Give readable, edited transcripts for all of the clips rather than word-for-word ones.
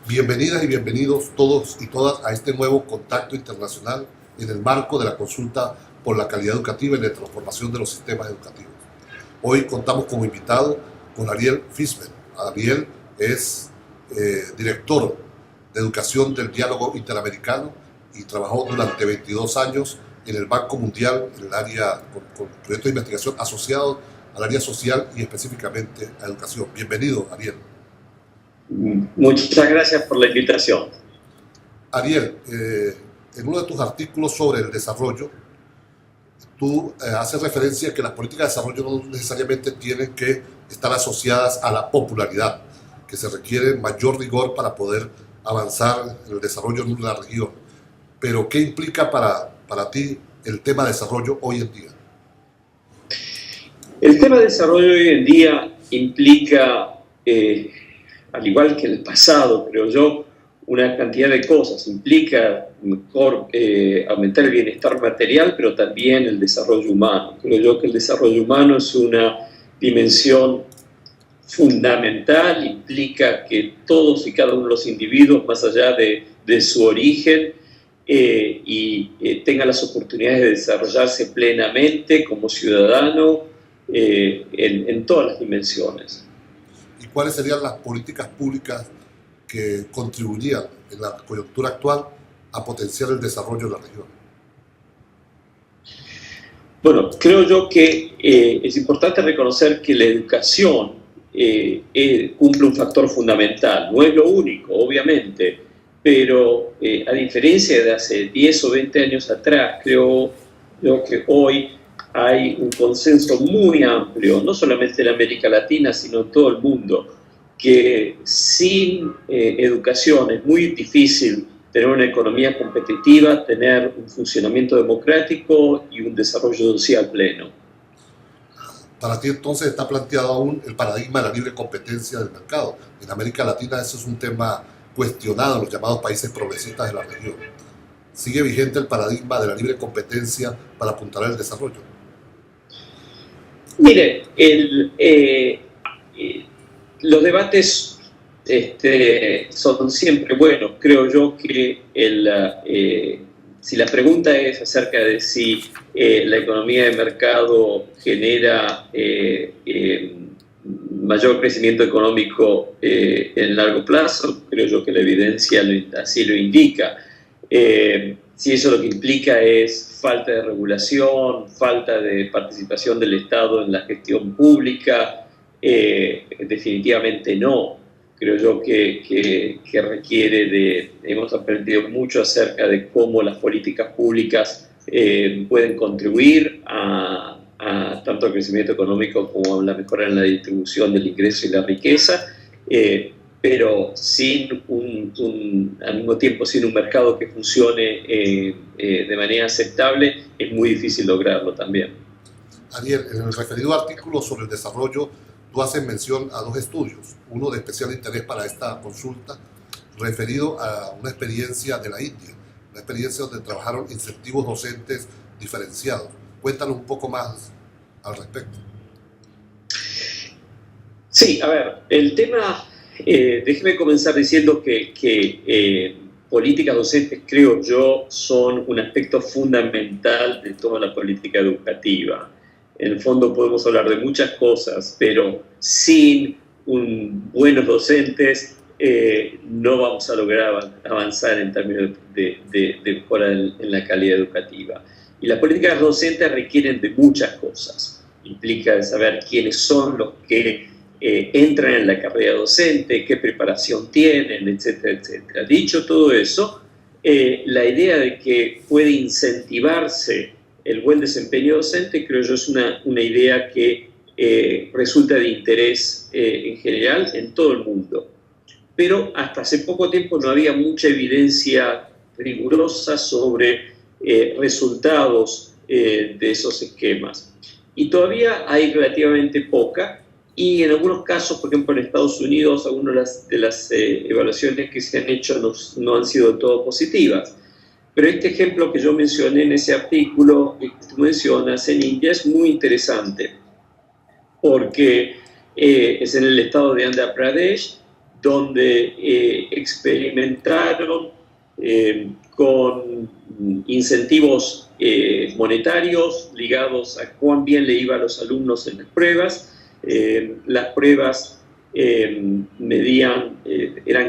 Bienvenidas y bienvenidos todos y todas a este nuevo contacto internacional en el marco de la consulta por la calidad educativa y la transformación de los sistemas educativos. Hoy contamos como invitado con Ariel Fisman. Ariel es director de Educación del Diálogo Interamericano y trabajó durante 22 años en el Banco Mundial en el área con proyectos de investigación asociados al área social y específicamente a educación. Bienvenido, Ariel. Muchas gracias por la invitación. Ariel, en uno de tus artículos sobre el desarrollo, tú haces referencia a que las políticas de desarrollo no necesariamente tienen que estar asociadas a la popularidad, que se requiere mayor rigor para poder avanzar en el desarrollo en una región. Pero, ¿qué implica para ti el tema de desarrollo hoy en día? El tema de desarrollo hoy en día implica, al igual que en el pasado, creo yo, una cantidad de cosas. Implica mejor aumentar el bienestar material, pero también el desarrollo humano. Creo yo que el desarrollo humano es una dimensión fundamental, implica que todos y cada uno de los individuos, más allá de su origen, tengan las oportunidades de desarrollarse plenamente como ciudadano en todas las dimensiones. ¿Y cuáles serían las políticas públicas que contribuirían en la coyuntura actual a potenciar el desarrollo de la región? Bueno, creo yo que es importante reconocer que la educación cumple un factor fundamental. No es lo único, obviamente, pero a diferencia de hace 10 o 20 años atrás, creo que hoy hay un consenso muy amplio, no solamente en América Latina, sino en todo el mundo, que sin educación es muy difícil tener una economía competitiva, tener un funcionamiento democrático y un desarrollo social pleno. Para ti entonces está planteado aún el paradigma de la libre competencia del mercado. En América Latina eso es un tema cuestionado en los llamados países progresistas de la región. ¿Sigue vigente el paradigma de la libre competencia para apuntalar el desarrollo? Mire, los debates son siempre buenos. Creo yo que si la pregunta es acerca de si la economía de mercado genera mayor crecimiento económico en largo plazo, creo yo que la evidencia así lo indica. Si eso lo que implica es falta de regulación, falta de participación del Estado en la gestión pública, definitivamente no. Creo yo que requiere hemos aprendido mucho acerca de cómo las políticas públicas pueden contribuir a tanto al crecimiento económico como a la mejora en la distribución del ingreso y la riqueza, pero al mismo tiempo sin un mercado que funcione de manera aceptable, es muy difícil lograrlo también. Ariel, en el referido artículo sobre el desarrollo, tú haces mención a dos estudios, uno de especial interés para esta consulta, referido a una experiencia de la India, una experiencia donde trabajaron incentivos docentes diferenciados. Cuéntanos un poco más al respecto. Sí, a ver, el tema, déjeme comenzar diciendo que políticas docentes, creo yo, son un aspecto fundamental de toda la política educativa. En el fondo podemos hablar de muchas cosas, pero sin buenos docentes no vamos a lograr avanzar en términos de mejora en la calidad educativa. Y las políticas docentes requieren de muchas cosas. Implica saber quiénes son los que entran en la carrera docente, qué preparación tienen, etcétera, etcétera. Dicho todo eso, la idea de que puede incentivarse el buen desempeño docente, creo yo, es una idea que resulta de interés en general en todo el mundo. Pero hasta hace poco tiempo no había mucha evidencia rigurosa sobre resultados de esos esquemas. Y todavía hay relativamente poca, y en algunos casos, por ejemplo en Estados Unidos, algunas de las evaluaciones que se han hecho no han sido del todo positivas. Pero este ejemplo que yo mencioné en ese artículo que tú mencionas en India es muy interesante, porque es en el estado de Andhra Pradesh, donde experimentaron con incentivos monetarios ligados a cuán bien le iba a los alumnos en las pruebas. Las pruebas eran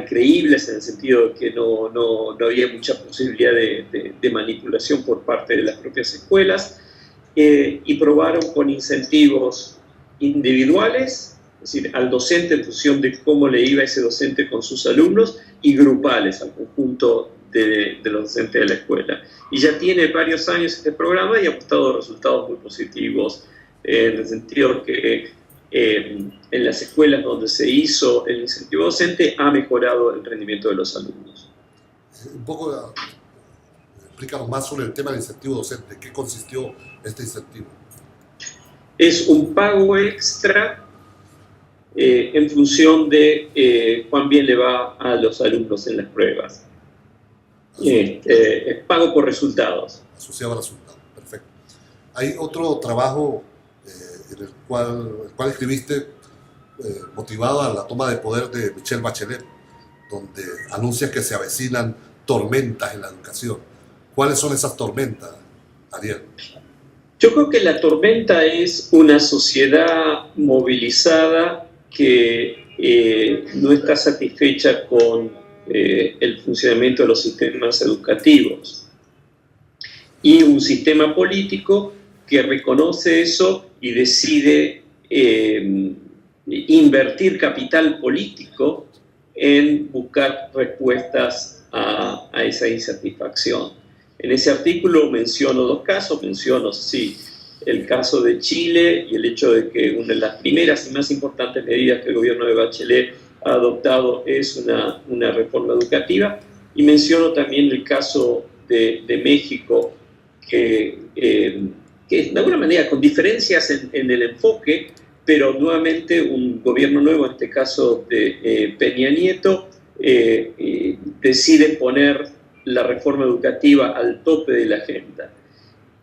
creíbles en el sentido de que no había mucha posibilidad de manipulación por parte de las propias escuelas, y probaron con incentivos individuales, es decir, al docente en función de cómo le iba ese docente con sus alumnos, y grupales al conjunto de los docentes de la escuela. Y ya tiene varios años este programa y ha mostrado resultados muy positivos, en el sentido que en las escuelas donde se hizo el incentivo docente ha mejorado el rendimiento de los alumnos. Un poco, explícanos más sobre el tema del incentivo docente. ¿Qué consistió este incentivo? Es un pago extra en función de cuán bien le va a los alumnos en las pruebas. Es pago por resultados. Asociado a resultados, perfecto. Hay otro trabajo en el cual escribiste, motivado a la toma de poder de Michelle Bachelet, donde anuncia que se avecinan tormentas en la educación. ¿Cuáles son esas tormentas, Ariel? Yo creo que la tormenta es una sociedad movilizada que no está satisfecha con el funcionamiento de los sistemas educativos, y un sistema político que reconoce eso y decide invertir capital político en buscar respuestas a esa insatisfacción. En ese artículo menciono dos casos. Menciono, sí, el caso de Chile y el hecho de que una de las primeras y más importantes medidas que el gobierno de Bachelet ha adoptado es una reforma educativa, y menciono también el caso de México, que de alguna manera con diferencias en el enfoque, pero nuevamente un gobierno nuevo, en este caso de Peña Nieto, decide poner la reforma educativa al tope de la agenda.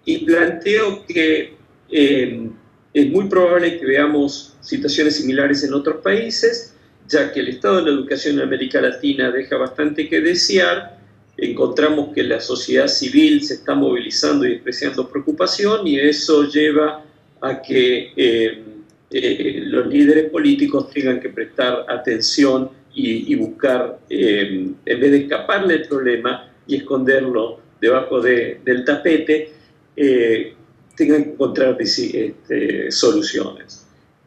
Y planteo que es muy probable que veamos situaciones similares en otros países, ya que el estado de la educación en América Latina deja bastante que desear. Encontramos que la sociedad civil se está movilizando y expresando preocupación, y eso lleva a que los líderes políticos tengan que prestar atención y buscar, en vez de escaparle el problema y esconderlo debajo del tapete, tengan que encontrar soluciones.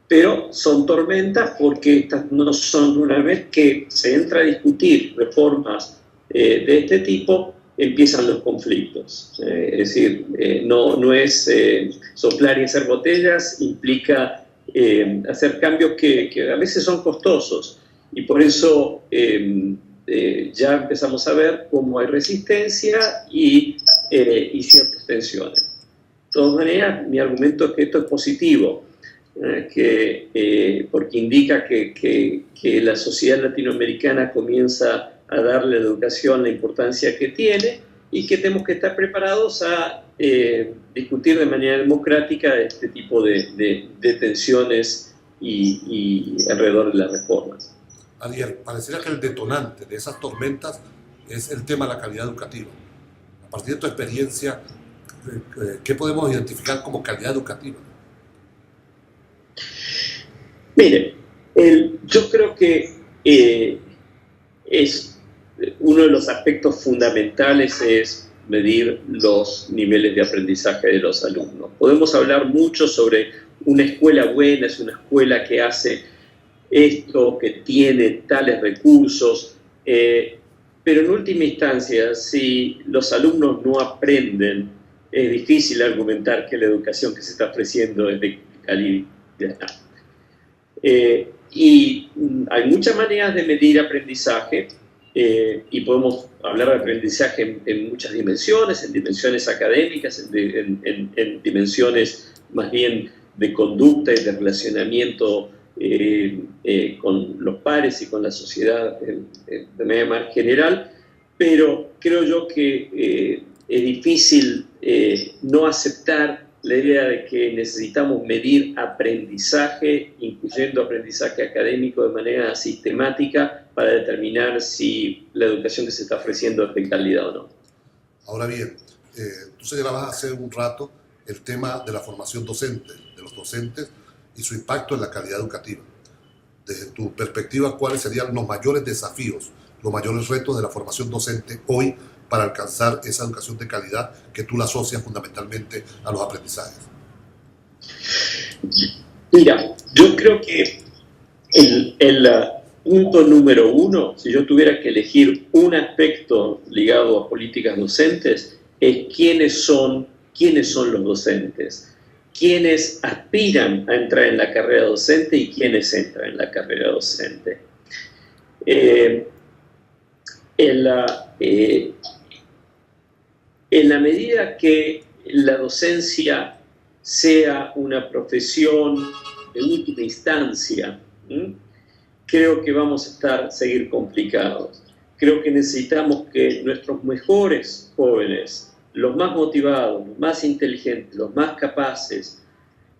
Pero son tormentas porque estas no son, una vez que se entra a discutir reformas de este tipo, empiezan los conflictos. Es decir, no es soplar y hacer botellas, implica hacer cambios que a veces son costosos, y por eso ya empezamos a ver cómo hay resistencia y ciertas tensiones. De todas maneras, mi argumento es que esto es positivo, porque indica que la sociedad latinoamericana comienza a darle a la educación la importancia que tiene, y que tenemos que estar preparados a discutir de manera democrática este tipo de tensiones y alrededor de las reformas. Ariel, pareciera que el detonante de esas tormentas es el tema de la calidad educativa. A partir de tu experiencia, ¿qué podemos identificar como calidad educativa? Mire, yo creo que es uno de los aspectos fundamentales es medir los niveles de aprendizaje de los alumnos. Podemos hablar mucho sobre una escuela buena, es una escuela que hace esto, que tiene tales recursos, pero en última instancia, si los alumnos no aprenden, es difícil argumentar que la educación que se está ofreciendo es de calidad. Y hay muchas maneras de medir aprendizaje, y podemos hablar de aprendizaje en muchas dimensiones, en dimensiones académicas, en dimensiones más bien de conducta y de relacionamiento con los pares y con la sociedad de manera más general, pero creo yo que es difícil no aceptar la idea de que necesitamos medir aprendizaje, incluyendo aprendizaje académico de manera sistemática para determinar si la educación que se está ofreciendo es de calidad o no. Ahora bien, tú señalabas hace un rato el tema de la formación docente, de los docentes y su impacto en la calidad educativa. Desde tu perspectiva, ¿cuáles serían los mayores desafíos, los mayores retos de la formación docente hoy para alcanzar esa educación de calidad que tú la asocias fundamentalmente a los aprendizajes? Mira, yo creo que el punto número uno, si yo tuviera que elegir un aspecto ligado a políticas docentes, es quiénes son los docentes, quiénes aspiran a entrar en la carrera docente y quiénes entran en la carrera docente. En la medida que la docencia sea una profesión de última instancia, creo que vamos a seguir complicados. Creo que necesitamos que nuestros mejores jóvenes, los más motivados, los más inteligentes, los más capaces,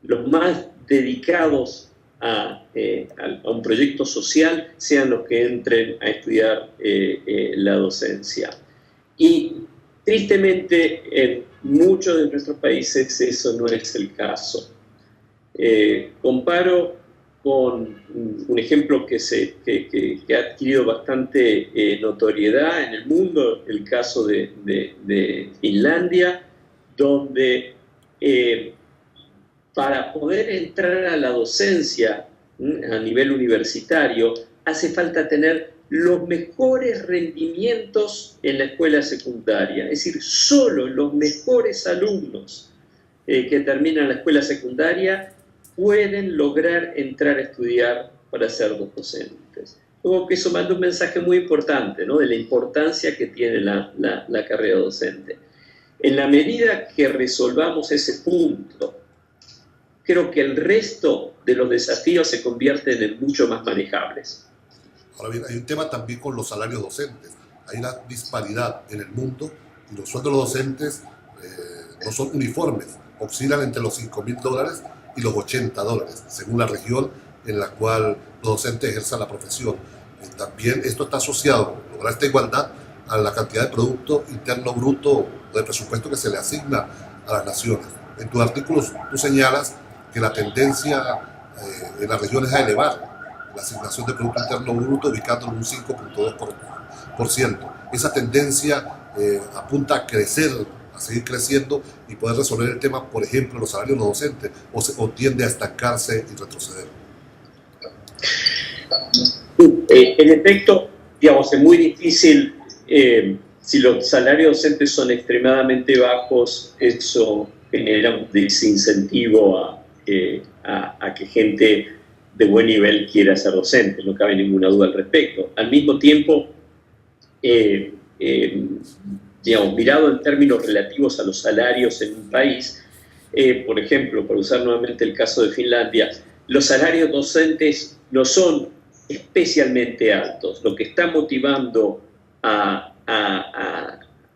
los más dedicados a un proyecto social, sean los que entren a estudiar la docencia. Y tristemente, en muchos de nuestros países eso no es el caso. Comparo con un ejemplo que ha adquirido bastante notoriedad en el mundo, el caso de Finlandia, donde para poder entrar a la docencia a nivel universitario hace falta tener los mejores rendimientos en la escuela secundaria, es decir, solo los mejores alumnos que terminan la escuela secundaria pueden lograr entrar a estudiar para ser docentes. Creo que eso manda un mensaje muy importante, ¿no?, de la importancia que tiene la carrera docente. En la medida que resolvamos ese punto, creo que el resto de los desafíos se convierten en mucho más manejables. Ahora bien, hay un tema también con los salarios docentes. Hay una disparidad en el mundo y los sueldos de los docentes no son uniformes. Oscilan entre los $5,000 y los $80, según la región en la cual los docentes ejerzan la profesión. También esto está asociado, lograr esta igualdad, a la cantidad de Producto Interno Bruto, de presupuesto que se le asigna a las naciones. En tus artículos tú señalas que la tendencia en las regiones es a elevar la asignación de Producto Interno Bruto, ubicándolo en un 5,2%. Esa tendencia apunta a crecer, a seguir creciendo y poder resolver el tema, por ejemplo, los salarios de los docentes, o tiende a estancarse y retroceder. En efecto, digamos, es muy difícil, si los salarios docentes son extremadamente bajos, eso genera un desincentivo a que gente de buen nivel quiera ser docente, no cabe ninguna duda al respecto. Al mismo tiempo, digamos, mirado en términos relativos a los salarios en un país, por ejemplo, para usar nuevamente el caso de Finlandia, los salarios docentes no son especialmente altos. Lo que está motivando a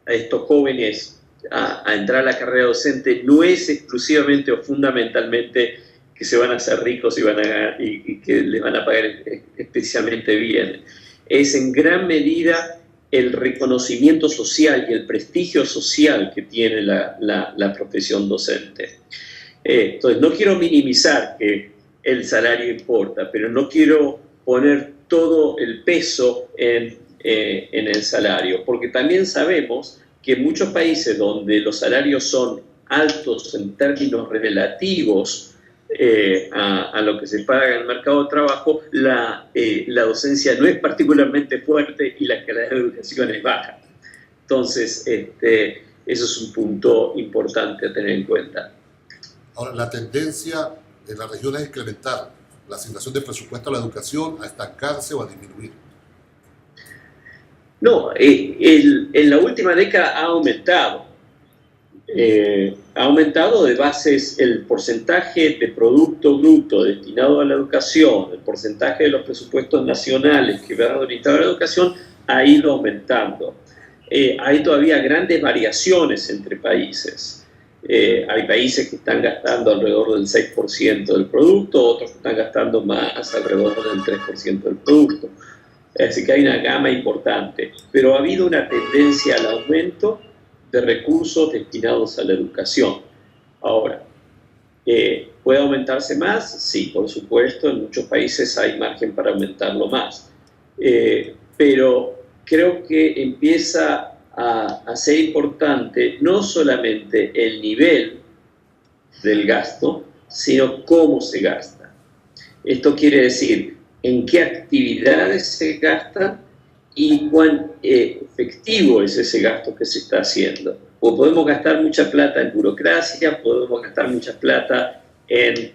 estos jóvenes a entrar a la carrera docente no es exclusivamente o fundamentalmente que se van a hacer ricos y que les van a pagar especialmente bien. Es en gran medida el reconocimiento social y el prestigio social que tiene la profesión docente. Entonces, no quiero minimizar que el salario importa, pero no quiero poner todo el peso en el salario, porque también sabemos que en muchos países donde los salarios son altos en términos relativos a lo que se paga en el mercado de trabajo, la docencia no es particularmente fuerte y la calidad de educación es baja. Entonces, eso es un punto importante a tener en cuenta. Ahora, la tendencia en la región es incrementar la asignación de presupuesto a la educación, a estancarse o a disminuir. No, en la última década ha aumentado. Ha aumentado de bases el porcentaje de Producto Bruto destinado a la educación, el porcentaje de los presupuestos nacionales que van orientados a la educación ha ido aumentando. Hay todavía grandes variaciones entre países. Hay países que están gastando alrededor del 6% del producto, otros que están gastando más, alrededor del 3% del producto. Así que hay una gama importante, pero ha habido una tendencia al aumento de recursos destinados a la educación. Ahora, ¿puede aumentarse más? Sí, por supuesto, en muchos países hay margen para aumentarlo más. Pero creo que empieza a ser importante no solamente el nivel del gasto, sino cómo se gasta. Esto quiere decir en qué actividades se gasta y cuán efectivo es ese gasto que se está haciendo. O podemos gastar mucha plata en burocracia, podemos gastar mucha plata en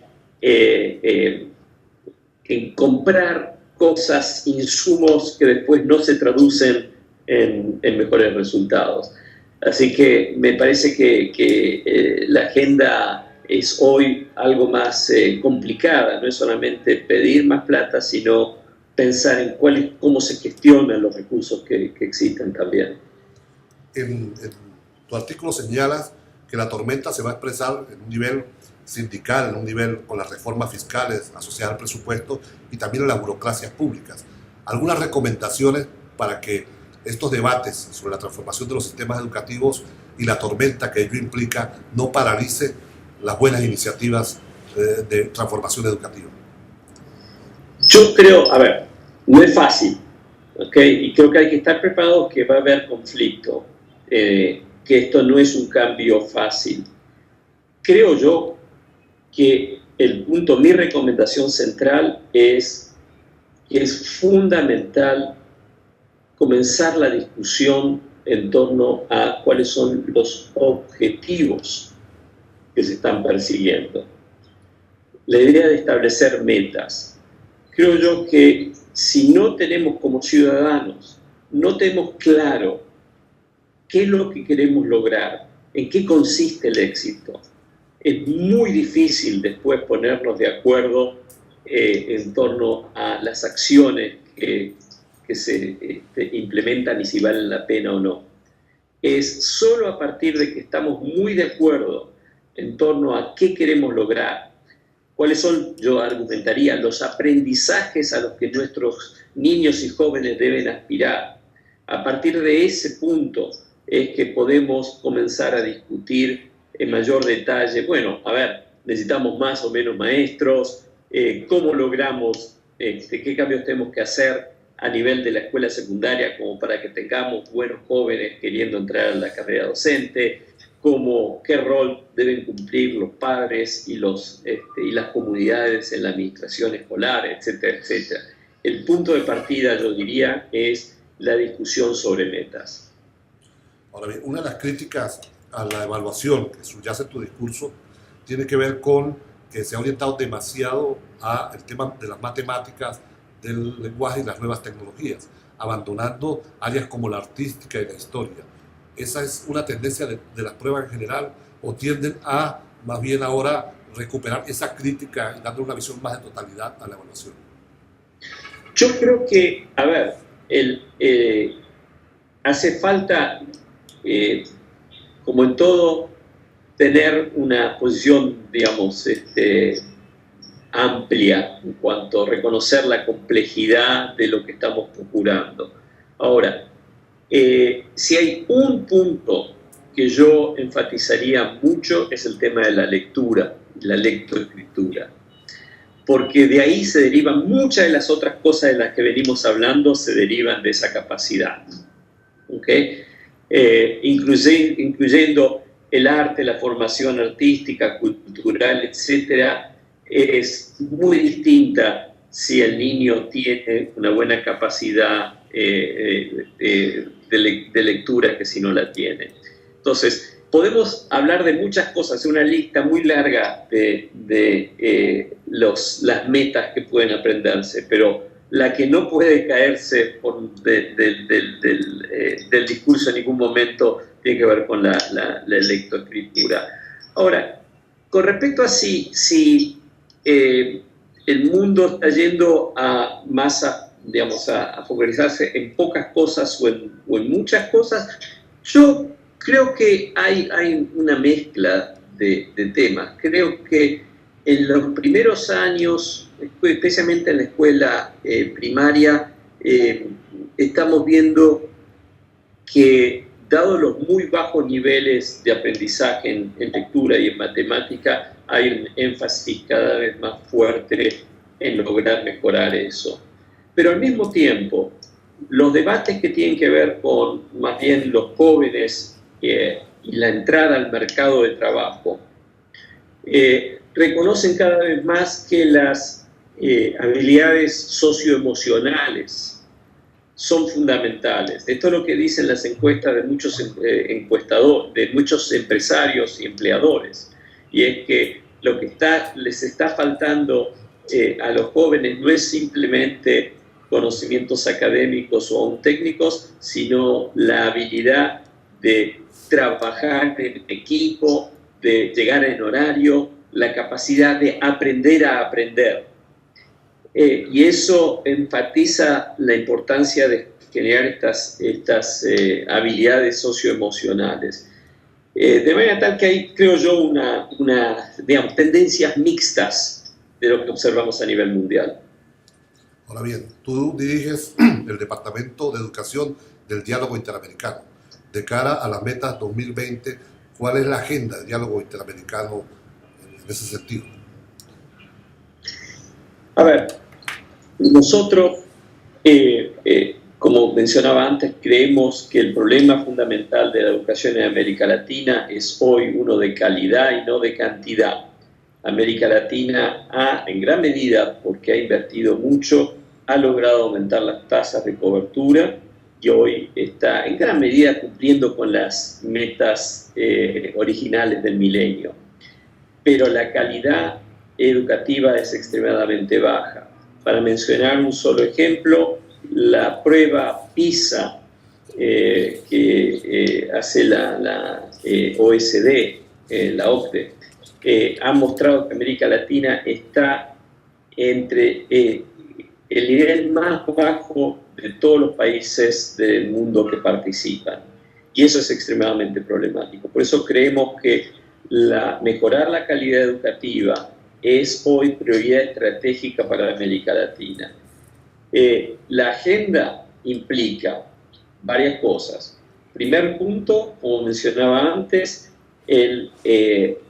comprar cosas, insumos que después no se traducen en mejores resultados. Así que me parece que la agenda es hoy algo más complicada, no es solamente pedir más plata, sino pensar en cómo se gestionan los recursos que existen también. En tu artículo señalas que la tormenta se va a expresar en un nivel sindical, en un nivel con las reformas fiscales asociadas al presupuesto y también en las burocracias públicas. ¿Algunas recomendaciones para que estos debates sobre la transformación de los sistemas educativos y la tormenta que ello implica no paralice las buenas iniciativas de transformación educativa? Yo creo, a ver, no es fácil, ¿ok? Y creo que hay que estar preparados que va a haber conflicto, que esto no es un cambio fácil. Creo yo que mi recomendación central es que es fundamental comenzar la discusión en torno a cuáles son los objetivos que se están persiguiendo. La idea de establecer metas. Creo yo que si no tenemos como ciudadanos, no tenemos claro qué es lo que queremos lograr, en qué consiste el éxito, es muy difícil después ponernos de acuerdo en torno a las acciones que se implementan y si valen la pena o no. Es solo a partir de que estamos muy de acuerdo en torno a qué queremos lograr, cuáles son, yo argumentaría, los aprendizajes a los que nuestros niños y jóvenes deben aspirar. A partir de ese punto es que podemos comenzar a discutir en mayor detalle, bueno, a ver, necesitamos más o menos maestros, cómo logramos, qué cambios tenemos que hacer a nivel de la escuela secundaria como para que tengamos buenos jóvenes queriendo entrar a la carrera docente, qué rol deben cumplir los padres y las comunidades en la administración escolar, etcétera, etcétera. El punto de partida, yo diría, es la discusión sobre metas. Ahora bien, una de las críticas a la evaluación que subyace en tu discurso tiene que ver con que se ha orientado demasiado al tema de las matemáticas, del lenguaje y las nuevas tecnologías, abandonando áreas como la artística y la historia. ¿Esa es una tendencia de las pruebas en general o tienden a, más bien ahora, recuperar esa crítica y darle una visión más de totalidad a la evaluación? Yo creo que, a ver, hace falta, como en todo, tener una posición, digamos, amplia en cuanto a reconocer la complejidad de lo que estamos procurando. Ahora, si hay un punto que yo enfatizaría mucho es el tema de la lectura, la lectoescritura, porque de ahí se derivan muchas de las otras cosas de las que venimos hablando, se derivan de esa capacidad, ¿okay? Incluyendo el arte, la formación artística, cultural, etcétera, es muy distinta si el niño tiene una buena capacidad de lectura que si no la tiene. Entonces, podemos hablar de muchas cosas, una lista muy larga de las metas que pueden aprenderse, pero la que no puede caerse del discurso en ningún momento tiene que ver con la lectoescritura. Ahora, con respecto a si el mundo está yendo a focalizarse en pocas cosas o en muchas cosas, yo Creo que hay una mezcla de temas. Creo que en los primeros años, especialmente en la escuela primaria, estamos viendo que, dado los muy bajos niveles de aprendizaje en lectura y en matemática, hay un énfasis cada vez más fuerte en lograr mejorar eso. Pero al mismo tiempo, los debates que tienen que ver con más bien los jóvenes y la entrada al mercado de trabajo, reconocen cada vez más que las habilidades socioemocionales son fundamentales. Esto es lo que dicen las encuestas de muchos encuestadores, de muchos empresarios y empleadores, y es que lo que les está faltando a los jóvenes no es simplemente conocimientos académicos o aún técnicos, sino la habilidad de trabajar en equipo, de llegar en horario, la capacidad de aprender a aprender. Y eso enfatiza la importancia de generar estas habilidades socioemocionales. De manera tal que hay, creo yo, digamos, tendencias mixtas de lo que observamos a nivel mundial. Ahora bien, tú diriges el Departamento de Educación del Diálogo Interamericano. De cara a las metas 2020, ¿cuál es la agenda del diálogo interamericano en ese sentido? A ver, nosotros, como mencionaba antes, creemos que el problema fundamental de la educación en América Latina es hoy uno de calidad y no de cantidad. América Latina en gran medida, porque ha invertido mucho, ha logrado aumentar las tasas de cobertura y hoy está en gran medida cumpliendo con las metas originales del milenio. Pero la calidad educativa es extremadamente baja. Para mencionar un solo ejemplo, la prueba PISA que hace la OSD, la OCDE, ha mostrado que América Latina está entre el nivel más bajo de todos los países del mundo que participan. Y eso es extremadamente problemático. Por eso creemos que mejorar la calidad educativa es hoy prioridad estratégica para América Latina. La agenda implica varias cosas. Primer punto, como mencionaba antes,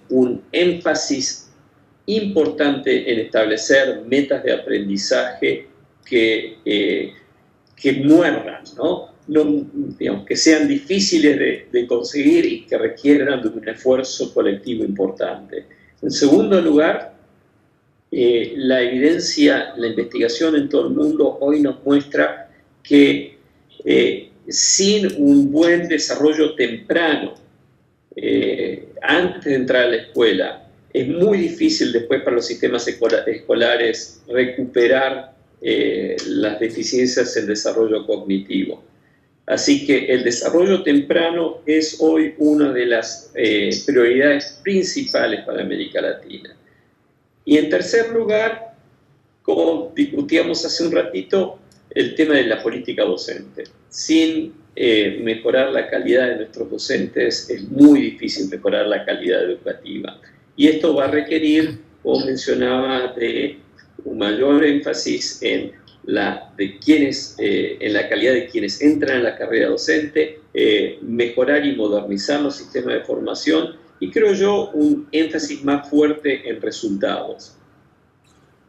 un énfasis importante en establecer metas de aprendizaje que muerdan, ¿no? Digamos, que sean difíciles de conseguir y que requieran de un esfuerzo colectivo importante. En segundo lugar, la evidencia, la investigación en todo el mundo hoy nos muestra que sin un buen desarrollo temprano, antes de entrar a la escuela, es muy difícil después para los sistemas escolares recuperar las deficiencias en desarrollo cognitivo. Así que el desarrollo temprano es hoy una de las prioridades principales para América Latina. Y en tercer lugar, como discutíamos hace un ratito, el tema de la política docente. Sin mejorar la calidad de nuestros docentes es muy difícil mejorar la calidad educativa. Y esto va a requerir, como mencionaba, de un mayor énfasis en la calidad de quienes entran en la carrera docente, mejorar y modernizar los sistemas de formación y, creo yo, un énfasis más fuerte en resultados.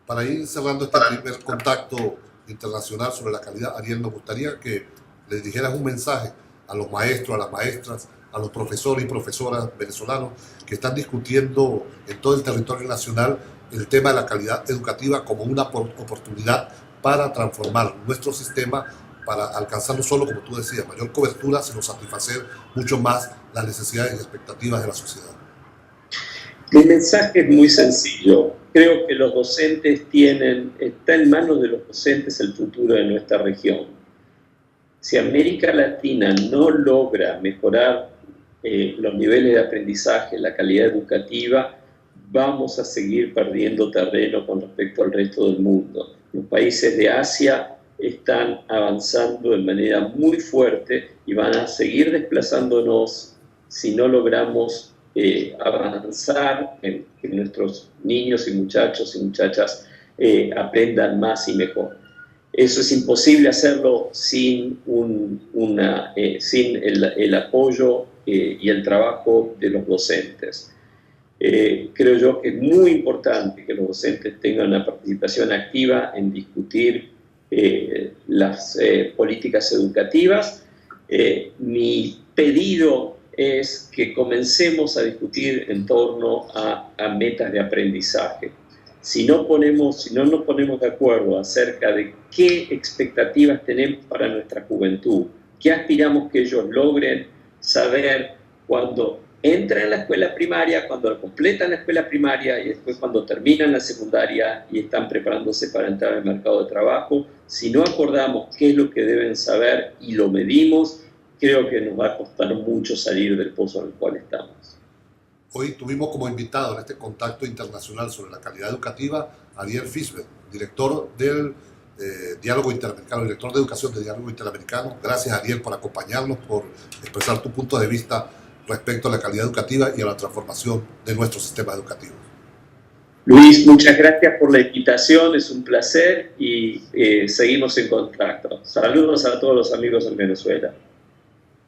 Para ir cerrando este primer contacto internacional sobre la calidad, Ariel, nos gustaría que les dijeras un mensaje a los maestros, a las maestras, a los profesores y profesoras venezolanos que están discutiendo en todo el territorio nacional el tema de la calidad educativa como una oportunidad para transformar nuestro sistema, para alcanzar no solo, como tú decías, mayor cobertura, sino satisfacer mucho más las necesidades y expectativas de la sociedad. Mi mensaje es muy sencillo. Creo que los docentes está en manos de los docentes el futuro de nuestra región. Si América Latina no logra mejorar los niveles de aprendizaje, la calidad educativa, vamos a seguir perdiendo terreno con respecto al resto del mundo. Los países de Asia están avanzando de manera muy fuerte y van a seguir desplazándonos si no logramos avanzar en que nuestros niños y muchachos y muchachas aprendan más y mejor. Eso es imposible hacerlo sin, sin el apoyo y el trabajo de los docentes. Creo yo que es muy importante que los docentes tengan una participación activa en discutir las políticas educativas. Mi pedido es que comencemos a discutir en torno a metas de aprendizaje. Si no nos ponemos de acuerdo acerca de qué expectativas tenemos para nuestra juventud, qué aspiramos que ellos logren, saber cuando entran en la escuela primaria, cuando completan la escuela primaria y después cuando terminan la secundaria y están preparándose para entrar al mercado de trabajo, si no acordamos qué es lo que deben saber y lo medimos, creo que nos va a costar mucho salir del pozo en el cual estamos. Hoy tuvimos como invitado en este contacto internacional sobre la calidad educativa a Ariel Fisbel, director del Diálogo Interamericano, director de Educación de Diálogo Interamericano. Gracias, Ariel, por acompañarnos, por expresar tu punto de vista respecto a la calidad educativa y a la transformación de nuestro sistema educativo. Luis, muchas gracias por la invitación, es un placer y seguimos en contacto. Saludos a todos los amigos en Venezuela.